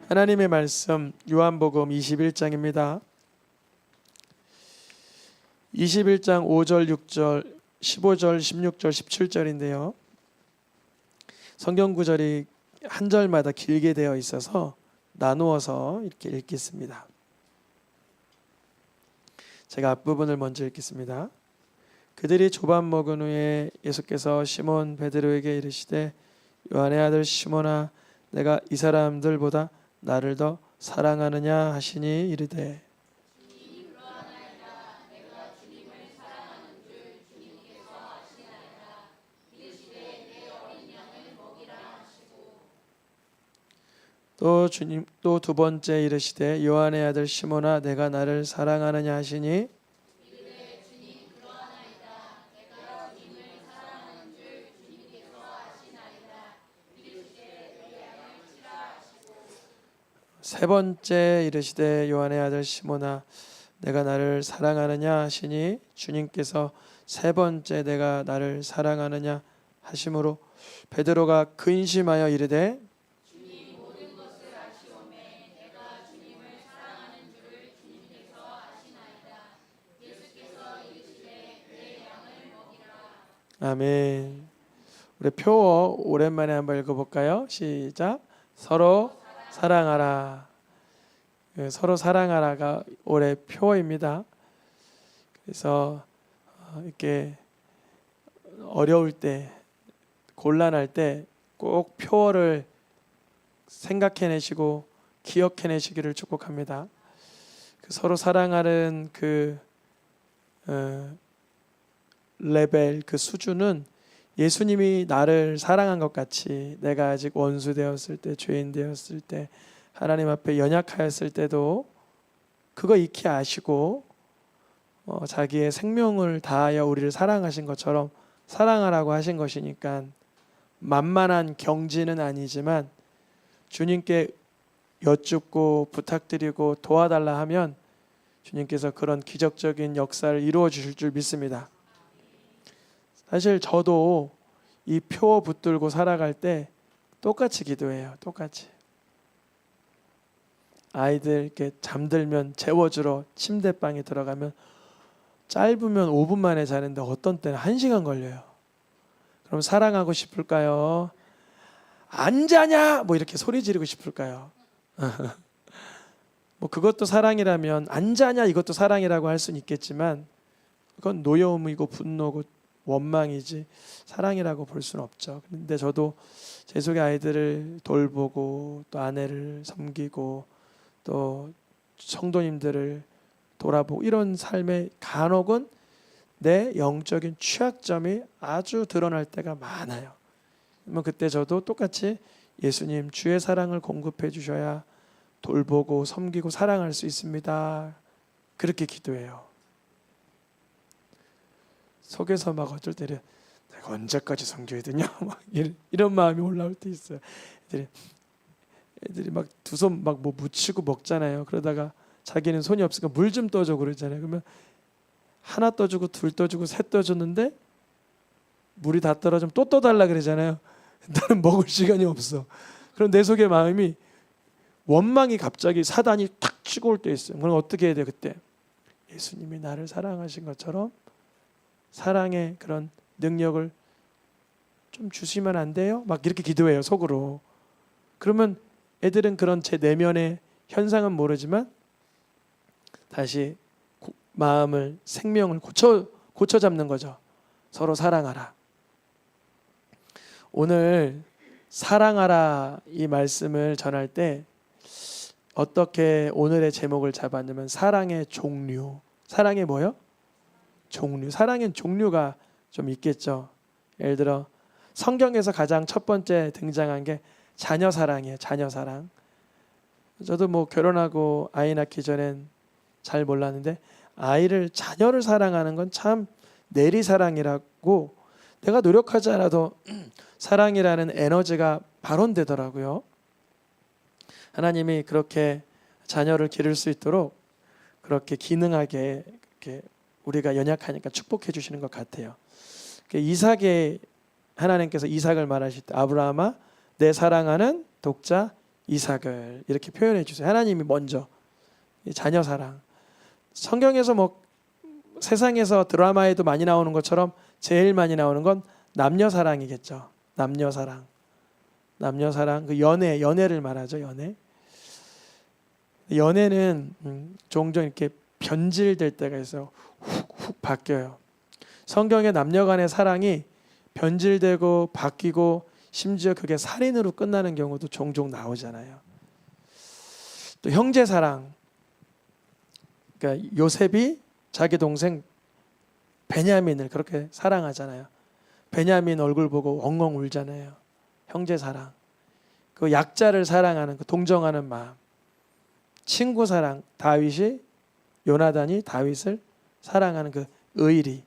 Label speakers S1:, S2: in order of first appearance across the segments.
S1: 하나님의 말씀 요한복음 21장입니다. 21장 5절, 6절, 15절, 16절, 17절인데요. 성경 구절이 한 절마다 길게 되어 있어서 나누어서 이렇게 읽겠습니다. 제가 앞부분을 먼저 읽겠습니다. 그들이 조밥 먹은 후에 예수께서 시몬 베드로에게 이르시되 요한의 아들 시몬아 내가 이 사람들보다 나를 더 사랑하느냐 하시니 이르되 또 두 번째 이르시되 요한의 아들 시몬아 내가 나를 사랑하느냐 하시니 세 번째 이르시되 요한의 아들 시몬아 내가 나를 사랑하느냐 하시니 주님께서 세 번째 내가 나를 사랑하느냐 하심으로 베드로가 근심하여 이르되 아멘. 우리 표어 오랜만에 한번 읽어볼까요? 시작. 서로 사랑하라. 서로 사랑하라가 올해 표어입니다. 그래서 이렇게 어려울 때, 곤란할 때 꼭 표어를 생각해내시고 기억해내시기를 축복합니다. 서로 사랑하는 그 레벨, 그 수준은 예수님이 나를 사랑한 것 같이 내가 아직 원수 되었을 때, 죄인 되었을 때, 하나님 앞에 연약하였을 때도 그거 익히 아시고 자기의 생명을 다하여 우리를 사랑하신 것처럼 사랑하라고 하신 것이니까 만만한 경지는 아니지만 주님께 여쭙고 부탁드리고 도와달라 하면 주님께서 그런 기적적인 역사를 이루어 주실 줄 믿습니다. 사실 저도 이 표 붙들고 살아갈 때 똑같이 기도해요. 똑같이. 아이들 이렇게 잠들면 재워주러 침대방에 들어가면 짧으면 5분 만에 자는데 어떤 때는 1시간 걸려요. 그럼 사랑하고 싶을까요? 안 자냐? 뭐 이렇게 소리 지르고 싶을까요? 뭐 그것도 사랑이라면 안 자냐 이것도 사랑이라고 할 수는 있겠지만 그건 노여움이고 분노고 원망이지 사랑이라고 볼 수는 없죠. 그런데 저도 제 속의 아이들을 돌보고 또 아내를 섬기고 또 성도님들을 돌아보고 이런 삶의 간혹은 내 영적인 취약점이 아주 드러날 때가 많아요. 그러면 그때 저도 똑같이 예수님 주의 사랑을 공급해 주셔야 돌보고 섬기고 사랑할 수 있습니다. 그렇게 기도해요. 속에서 막 어쩔 때는 내가 언제까지 섬겨야 되냐 막 이런 마음이 올라올 때 있어요. 애들이 막 두 손 막 뭐 묻히고 먹잖아요. 그러다가 자기는 손이 없으니까 물 좀 떠줘 그러잖아요. 그러면 하나 떠주고 둘 떠주고 셋 떠줬는데 물이 다 떨어지면 또 떠달라 그러잖아요. 나는 먹을 시간이 없어. 그럼 내 속의 마음이 원망이 갑자기 사단이 탁 치고 올 때 있어요. 그럼 어떻게 해야 돼요? 그때 예수님이 나를 사랑하신 것처럼 사랑의 그런 능력을 좀 주시면 안 돼요? 막 이렇게 기도해요 속으로. 그러면 애들은 그런 제 내면의 현상은 모르지만 다시 마음을 생명을 고쳐 잡는 거죠. 서로 사랑하라. 오늘 사랑하라 이 말씀을 전할 때 어떻게 오늘의 제목을 잡았냐면 사랑의 종류. 사랑의 뭐요? 종류. 사랑엔 종류가 좀 있겠죠. 예를 들어 성경에서 가장 첫 번째 등장한 게 자녀 사랑이에요. 자녀 사랑. 저도 뭐 결혼하고 아이 낳기 전엔 잘 몰랐는데 자녀를 사랑하는 건 참 내리 사랑이라고 내가 노력하지 않아도 사랑이라는 에너지가 발원되더라고요. 하나님이 그렇게 자녀를 기를 수 있도록 그렇게 기능하게 이렇게 우리가 연약하니까 축복해 주시는 것 같아요. 이삭의 하나님께서 이삭을 말하실 때 아브라함아 내 사랑하는 독자 이삭을 이렇게 표현해 주세요. 하나님이 먼저 자녀 사랑. 성경에서 뭐 세상에서 드라마에도 많이 나오는 것처럼 제일 많이 나오는 건 남녀 사랑이겠죠. 남녀 사랑. 남녀 사랑, 그 연애를 말하죠. 연애는 종종 이렇게 변질될 때가 있어요. 훅훅 바뀌어요. 성경의 남녀 간의 사랑이 변질되고 바뀌고 심지어 그게 살인으로 끝나는 경우도 종종 나오잖아요. 또 형제 사랑. 그러니까 요셉이 자기 동생 베냐민을 그렇게 사랑하잖아요. 베냐민 얼굴 보고 엉엉 울잖아요. 형제 사랑. 그 약자를 사랑하는 그 동정하는 마음. 친구 사랑. 요나단이 다윗을 사랑하는 그 의리.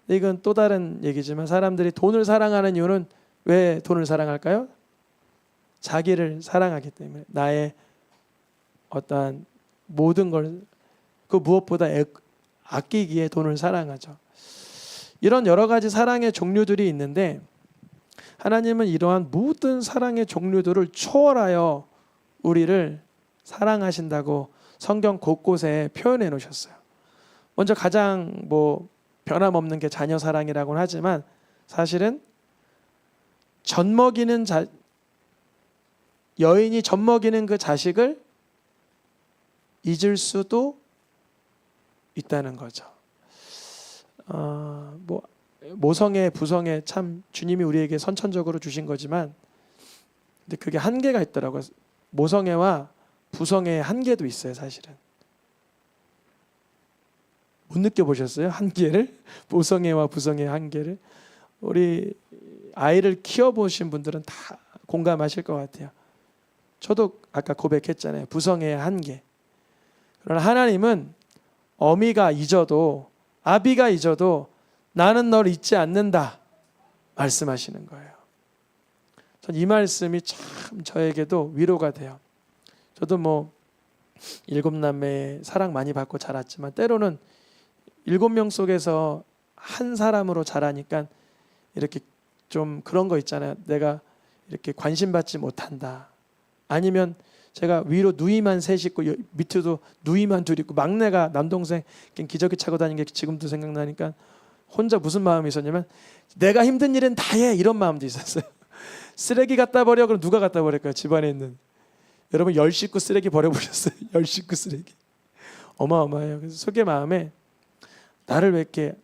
S1: 이건 또 다른 얘기지만 사람들이 돈을 사랑하는 이유는 왜 돈을 사랑할까요? 자기를 사랑하기 때문에. 나의 어떠한 모든 걸 그 무엇보다 아끼기에 돈을 사랑하죠. 이런 여러 가지 사랑의 종류들이 있는데 하나님은 이러한 모든 사랑의 종류들을 초월하여 우리를 사랑하신다고 성경 곳곳에 표현해 놓으셨어요. 먼저 가장 변함없는 게 자녀 사랑이라고는 하지만 사실은 여인이 젖먹이는 그 자식을 잊을 수도 있다는 거죠. 모성애, 부성애 참 주님이 우리에게 선천적으로 주신 거지만 근데 그게 한계가 있더라고요. 모성애와 부성애의 한계도 있어요. 사실은 못 느껴보셨어요? 한계를? 모성애와 부성애의 한계를? 우리 아이를 키워보신 분들은 다 공감하실 것 같아요. 저도 아까 고백했잖아요. 부성애의 한계. 그러나 하나님은 어미가 잊어도 아비가 잊어도 나는 널 잊지 않는다 말씀하시는 거예요. 전 이 말씀이 참 저에게도 위로가 돼요. 저도 7남매의 사랑 많이 받고 자랐지만 때로는 7명 속에서 한 사람으로 자라니까 이렇게 좀 그런 거 있잖아요. 내가 이렇게 관심받지 못한다. 아니면 제가 위로 누이만 셋 있고 밑에도 누이만 둘 있고 막내가 남동생 기저귀 차고 다니는 게 지금도 생각나니까 혼자 무슨 마음이 있었냐면 내가 힘든 일은 다 해 이런 마음도 있었어요. 쓰레기 갖다 버려. 그럼 누가 갖다 버릴까요? 집안에 있는. 여러분 10식구 쓰레기 버려보셨어요? 10식구 쓰레기. 어마어마해요. 그래서 속의 마음에 나를 왜 이렇게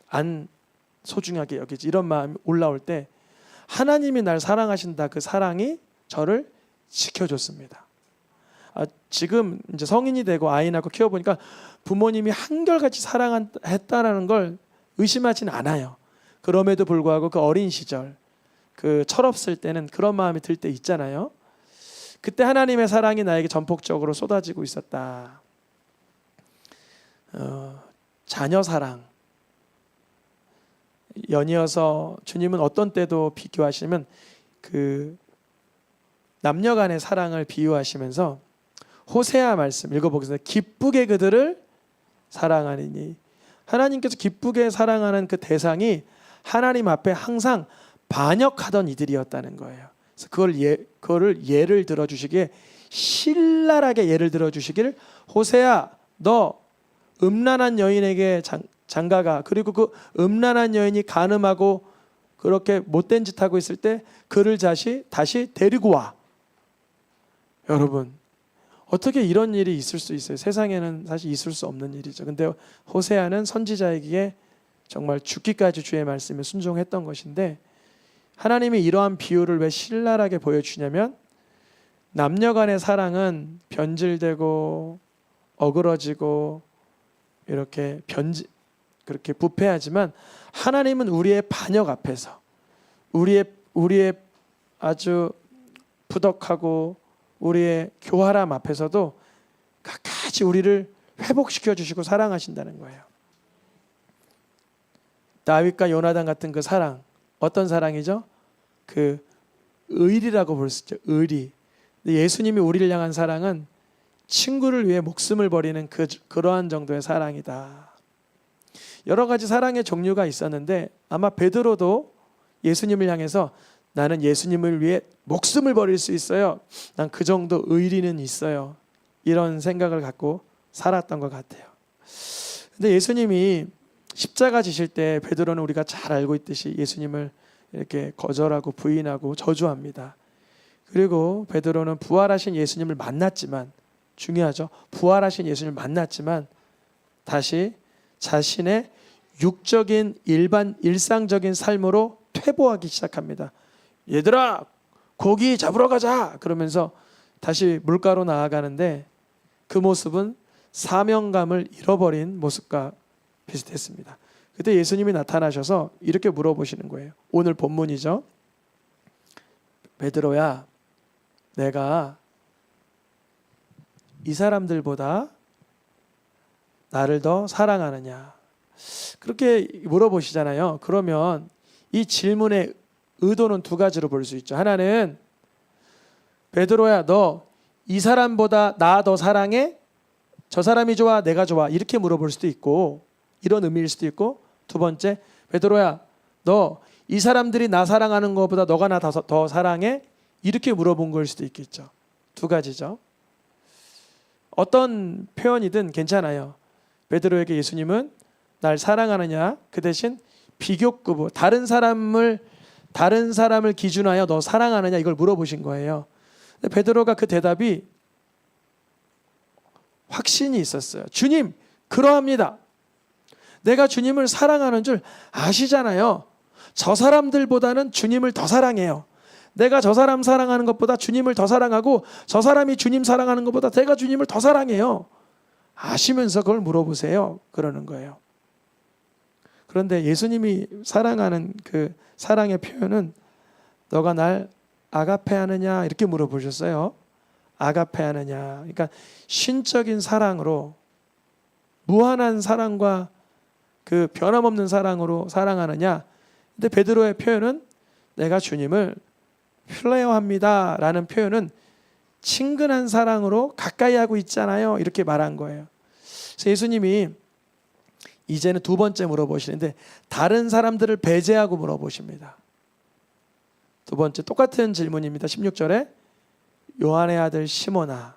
S1: 안 소중하게 여기지 이런 마음이 올라올 때 하나님이 날 사랑하신다. 그 사랑이 저를 지켜줬습니다. 지금 이제 성인이 되고 아이 낳고 키워보니까 부모님이 한결같이 사랑했다라는 걸 의심하지는 않아요. 그럼에도 불구하고 그 어린 시절 그 철없을 때는 그런 마음이 들 때 있잖아요. 그때 하나님의 사랑이 나에게 전폭적으로 쏟아지고 있었다. 자녀 사랑. 연이어서 주님은 어떤 때도 비교하시면 그 남녀 간의 사랑을 비유하시면서 호세아 말씀 읽어보겠습니다. 기쁘게 그들을 사랑하리니. 하나님께서 기쁘게 사랑하는 그 대상이 하나님 앞에 항상 반역하던 이들이었다는 거예요. 그래서 그거를 예를 들어주시기에 신랄하게 예를 들어주시기를 호세아 너 음란한 여인에게 장가가. 그리고 그 음란한 여인이 간음하고 그렇게 못된 짓 하고 있을 때 그를 다시 데리고 와. 여러분 어떻게 이런 일이 있을 수 있어요? 세상에는 사실 있을 수 없는 일이죠. 근데 호세아는 선지자이기에 정말 죽기까지 주의 말씀에 순종했던 것인데 하나님이 이러한 비유를 왜 신랄하게 보여주냐면 남녀 간의 사랑은 변질되고 어그러지고 이렇게 그렇게 부패하지만 하나님은 우리의 반역 앞에서 우리의 아주 부덕하고 우리의 교활함 앞에서도 끝까지 우리를 회복시켜 주시고 사랑하신다는 거예요. 다윗과 요나단 같은 그 사랑 어떤 사랑이죠? 그 의리라고 볼 수 있죠. 의리. 예수님이 우리를 향한 사랑은 친구를 위해 목숨을 버리는 그러한 정도의 사랑이다. 여러 가지 사랑의 종류가 있었는데 아마 베드로도 예수님을 향해서 나는 예수님을 위해 목숨을 버릴 수 있어요. 난 그 정도 의리는 있어요. 이런 생각을 갖고 살았던 것 같아요. 근데 예수님이 십자가 지실 때 베드로는 우리가 잘 알고 있듯이 예수님을 이렇게 거절하고 부인하고 저주합니다. 그리고 베드로는 부활하신 예수님을 만났지만, 중요하죠. 부활하신 예수님을 만났지만 다시 자신의 육적인 일상적인 삶으로 퇴보하기 시작합니다. 얘들아, 고기 잡으러 가자 그러면서 다시 물가로 나아가는데 그 모습은 사명감을 잃어버린 모습과 비슷했습니다. 그때 예수님이 나타나셔서 이렇게 물어보시는 거예요. 오늘 본문이죠. 베드로야, 내가 이 사람들보다 나를 더 사랑하느냐? 그렇게 물어보시잖아요. 그러면 이 질문의 의도는 두 가지로 볼 수 있죠. 하나는 베드로야, 너 이 사람보다 나 더 사랑해? 저 사람이 좋아? 내가 좋아? 이렇게 물어볼 수도 있고, 이런 의미일 수도 있고, 두 번째, 베드로야, 너 이 사람들이 나 사랑하는 것보다 너가 나 더 사랑해? 이렇게 물어본 걸 수도 있겠죠. 두 가지죠. 어떤 표현이든 괜찮아요. 베드로에게 예수님은 날 사랑하느냐, 그 대신 비교급으로 다른 사람을 기준하여 너 사랑하느냐 이걸 물어보신 거예요. 근데 베드로가 그 대답이 확신이 있었어요. 주님, 그러합니다. 내가 주님을 사랑하는 줄 아시잖아요. 저 사람들보다는 주님을 더 사랑해요. 내가 저 사람 사랑하는 것보다 주님을 더 사랑하고 저 사람이 주님 사랑하는 것보다 내가 주님을 더 사랑해요. 아시면서 그걸 물어보세요. 그러는 거예요. 그런데 예수님이 사랑하는 그 사랑의 표현은 너가 날 아가페하느냐 이렇게 물어보셨어요. 아가페하느냐. 그러니까 신적인 사랑으로, 무한한 사랑과 그 변함없는 사랑으로 사랑하느냐. 근데 베드로의 표현은 내가 주님을 필레오합니다 라는 표현은 친근한 사랑으로 가까이 하고 있잖아요. 이렇게 말한 거예요. 그래서 예수님이 이제는 두 번째 물어보시는데 다른 사람들을 배제하고 물어보십니다. 두 번째 똑같은 질문입니다. 16절에 요한의 아들 시몬아,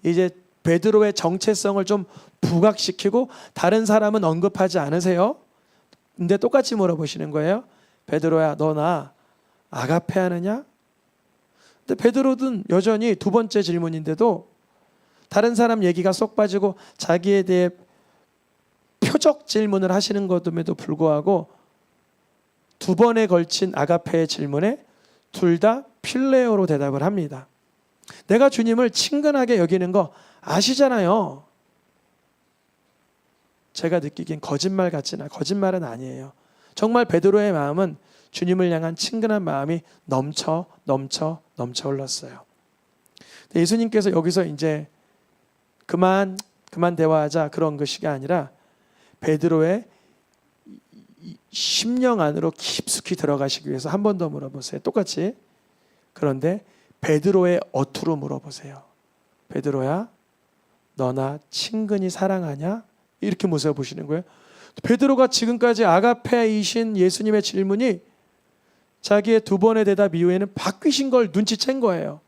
S1: 이제 베드로의 정체성을 좀 부각시키고 다른 사람은 언급하지 않으세요? 근데 똑같이 물어보시는 거예요. 베드로야, 너 나 아가페하느냐? 근데 베드로는 여전히 두 번째 질문인데도 다른 사람 얘기가 쏙 빠지고 자기에 대해 표적 질문을 하시는 것임에도 불구하고 두 번에 걸친 아가페의 질문에 둘 다 필레오로 대답을 합니다. 내가 주님을 친근하게 여기는 거 아시잖아요. 제가 느끼기엔 거짓말 같지는, 거짓말은 아니에요. 정말 베드로의 마음은 주님을 향한 친근한 마음이 넘쳐 흘렀어요. 예수님께서 여기서 이제 그만 대화하자 그런 것이 아니라 베드로의 심령 안으로 깊숙이 들어가시기 위해서 한 번 더 물어보세요. 똑같이. 그런데 베드로의 어투로 물어보세요. 베드로야, 너나 친근히 사랑하냐? 이렇게 물어보시는 거예요. 베드로가 지금까지 아가페이신 예수님의 질문이 자기의 두 번의 대답 이후에는 바뀌신 걸 눈치챈 거예요.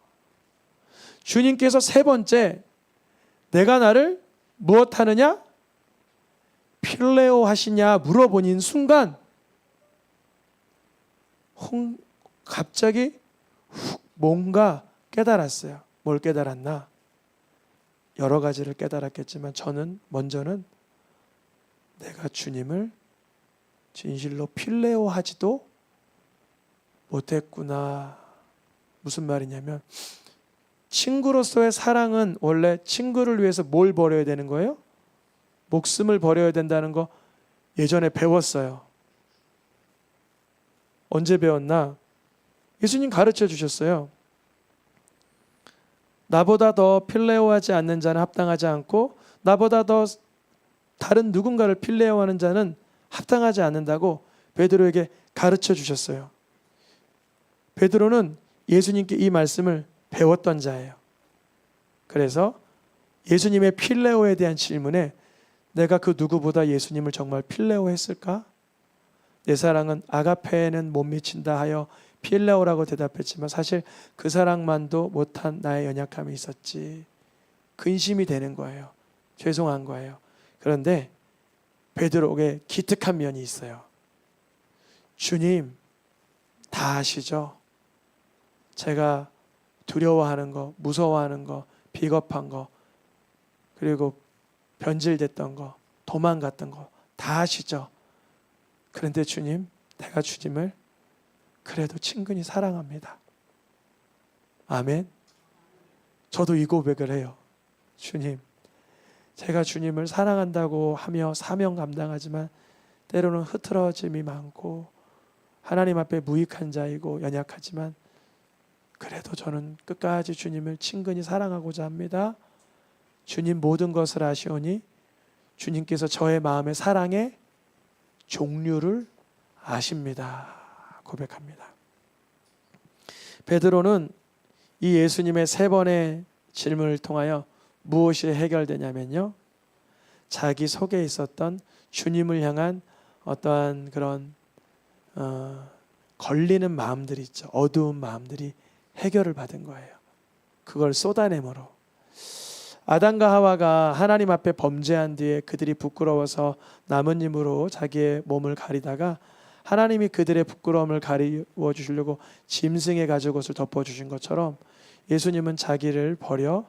S1: 주님께서 세 번째, 내가 나를 무엇하느냐? 필레오 하시냐 물어보는 순간 갑자기 뭔가 깨달았어요. 뭘 깨달았나? 여러 가지를 깨달았겠지만 먼저는 내가 주님을 진실로 필레오 하지도 못했구나. 무슨 말이냐면 친구로서의 사랑은 원래 친구를 위해서 뭘 버려야 되는 거예요? 목숨을 버려야 된다는 거 예전에 배웠어요. 언제 배웠나? 예수님 가르쳐 주셨어요. 나보다 더 필레오하지 않는 자는 합당하지 않고 나보다 더 다른 누군가를 필레오하는 자는 합당하지 않는다고 베드로에게 가르쳐 주셨어요. 베드로는 예수님께 이 말씀을 배웠던 자예요. 그래서 예수님의 필레오에 대한 질문에 내가 그 누구보다 예수님을 정말 필레오했을까? 내 사랑은 아가페에는 못 미친다 하여 필레오라고 대답했지만 사실 그 사랑만도 못한 나의 연약함이 있었지. 근심이 되는 거예요. 죄송한 거예요. 그런데 베드로에게 기특한 면이 있어요. 주님 다 아시죠? 제가 두려워하는 거, 무서워하는 거, 비겁한 거, 그리고 변질됐던 거, 도망갔던 거 다 아시죠? 그런데 주님, 내가 주님을 그래도 친근히 사랑합니다. 아멘. 저도 이 고백을 해요. 주님, 제가 주님을 사랑한다고 하며 사명 감당하지만 때로는 흐트러짐이 많고 하나님 앞에 무익한 자이고 연약하지만 그래도 저는 끝까지 주님을 친근히 사랑하고자 합니다. 주님 모든 것을 아시오니 주님께서 저의 마음의 사랑의 종류를 아십니다. 고백합니다. 베드로는 이 예수님의 3번의 질문을 통하여 무엇이 해결되냐면요, 자기 속에 있었던 주님을 향한 어떠한 그런 걸리는 마음들이 있죠. 어두운 마음들이 해결을 받은 거예요. 그걸 쏟아내므로. 아담과 하와가 하나님 앞에 범죄한 뒤에 그들이 부끄러워서 나뭇잎으로 자기의 몸을 가리다가 하나님이 그들의 부끄러움을 가리워 주시려고 짐승의 가죽옷을 덮어주신 것처럼 예수님은 자기를 버려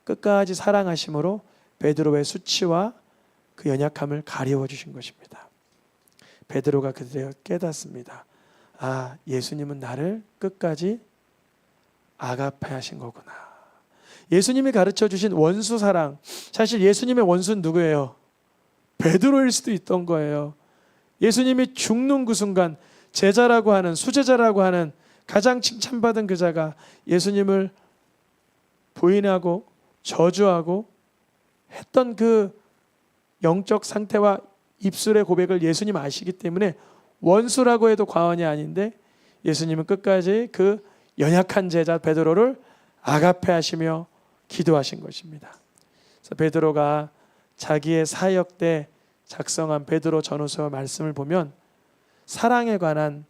S1: 끝까지 사랑하심으로 베드로의 수치와 그 연약함을 가리워 주신 것입니다. 베드로가 그들에게 깨닫습니다. 아, 예수님은 나를 끝까지 아가페 하신 거구나. 예수님이 가르쳐 주신 원수 사랑, 사실 예수님의 원수는 누구예요? 베드로일 수도 있던 거예요. 예수님이 죽는 그 순간 제자라고 하는, 수제자라고 하는 가장 칭찬받은 그 자가 예수님을 부인하고 저주하고 했던 그 영적 상태와 입술의 고백을 예수님 아시기 때문에 원수라고 해도 과언이 아닌데 예수님은 끝까지 그 연약한 제자 베드로를 아가페 하시며 기도하신 것입니다. 그래서 베드로가 자기의 사역 때 작성한 베드로 전후서 말씀을 보면 사랑에 관한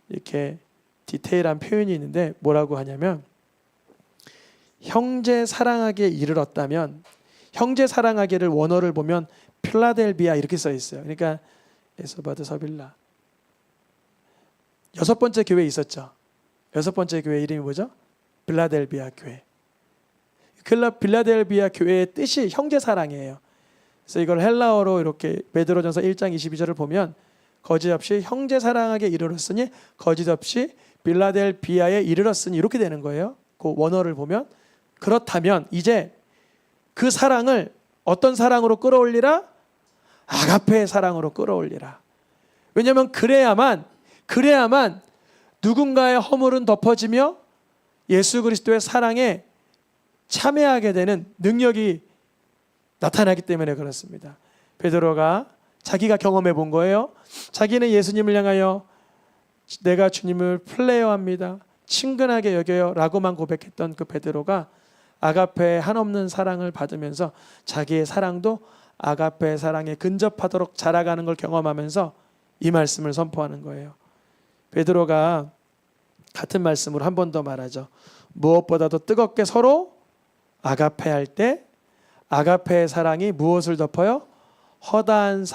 S1: 이렇게 디테일한 표현이 있는데 뭐라고 하냐면, 형제 사랑하기에 이르렀다면, 형제 사랑하기를 원어를 보면 필라델비아 이렇게 써 있어요. 그러니까 에소바드 서빌라, 6번째 교회 있었죠. 6번째 교회 이름이 뭐죠? 필라델비아 교회. 필라델비아 교회의 뜻이 형제 사랑이에요. 그래서 이걸 헬라어로 이렇게 베드로전서 1장 22절을 보면 거짓없이 형제 사랑하게 이르렀으니 거짓없이 필라델비아에 이르렀으니 이렇게 되는 거예요. 그 원어를 보면. 그렇다면 이제 그 사랑을 어떤 사랑으로 끌어올리라? 아가페의 사랑으로 끌어올리라. 왜냐하면 그래야만 누군가의 허물은 덮어지며 예수 그리스도의 사랑에 참여하게 되는 능력이 나타나기 때문에 그렇습니다. 베드로가 자기가 경험해 본 거예요. 자기는 예수님을 향하여 내가 주님을 플레어합니다, 친근하게 여겨요 라고만 고백했던 그 베드로가 아가페의 한없는 사랑을 받으면서 자기의 사랑도 아가페의 사랑에 근접하도록 자라가는 걸 경험하면서 이 말씀을 선포하는 거예요. 베드로가 같은 말씀으로 한 번 더 말하죠. 무엇보다도 뜨겁게 서로 아가페할 때 아가페의 사랑이 무엇을 덮어요? 허다한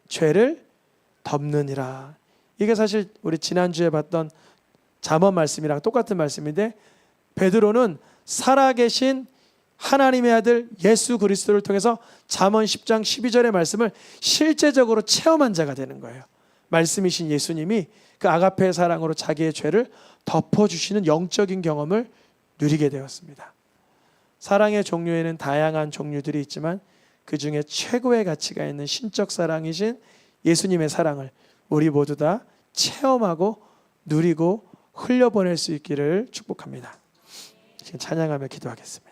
S1: 죄를 덮느니라. 이게 사실 우리 지난주에 봤던 잠언 말씀이랑 똑같은 말씀인데, 베드로는 살아계신 하나님의 아들 예수 그리스도를 통해서 잠언 10장 12절의 말씀을 실제적으로 체험한 자가 되는 거예요. 말씀이신 예수님이 그 아가페의 사랑으로 자기의 죄를 덮어주시는 영적인 경험을 누리게 되었습니다. 사랑의 종류에는 다양한 종류들이 있지만 그 중에 최고의 가치가 있는 신적 사랑이신 예수님의 사랑을 우리 모두 다 체험하고 누리고 흘려보낼 수 있기를 축복합니다. 지금 찬양하며 기도하겠습니다.